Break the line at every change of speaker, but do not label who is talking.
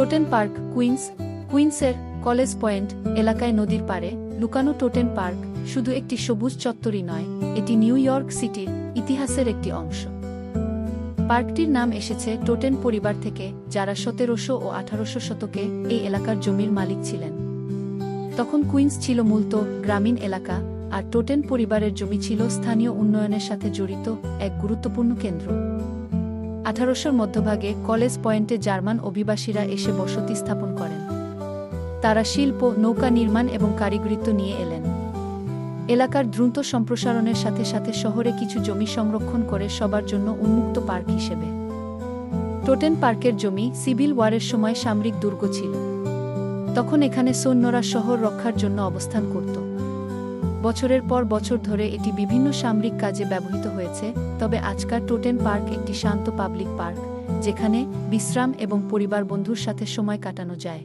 টোটেন park কুইন্সের college point এলাকায় নদীর পাড়ে লুকানো টোটেন পার্ক শুধু একটি সবুজ চত্বরই নয়, এটি নিউ ইয়র্ক সিটির ইতিহাসের একটি অংশ। পার্কটির নাম এসেছে টোটেন পরিবার থেকে, যারা 1700 ও 1800 শতকে এই এলাকার জমির মালিক ছিলেন। তখন কুইন্স ছিল মূলত গ্রামীণ এলাকা, আর টোটেন পরিবারের জমি ছিল স্থানীয় উন্নয়নের সাথে জড়িত এক গুরুত্বপূর্ণ কেন্দ্র। 1800 মধ্যভাগে কলেজ পয়েন্টে জার্মান অভিবাসীরা এসে বসতি স্থাপন করেন। তারা শিল্প, নৌকা নির্মাণ এবং কারিগরিত্ব নিয়ে এলেন। এলাকার দ্রুত সম্প্রসারণের সাথে সাথে শহরে কিছু জমি সংরক্ষণ করে সবার জন্য উন্মুক্ত পার্ক হিসেবে। টোটেন পার্কের জমি সিভিল ওয়ারের সময় সামরিক দুর্গ ছিল। তখন এখানে সৈন্যরা শহর রক্ষার জন্য অবস্থান করত। বছরের পর বছর ধরে এটি বিভিন্ন সামরিক কাজে ব্যবহৃত হয়েছে, তবে আজকাল টোটেন পার্ক একটি শান্ত পাবলিক পার্ক, যেখানে বিশ্রাম এবং পরিবার বন্ধুর সাথে সময় কাটানো যায়।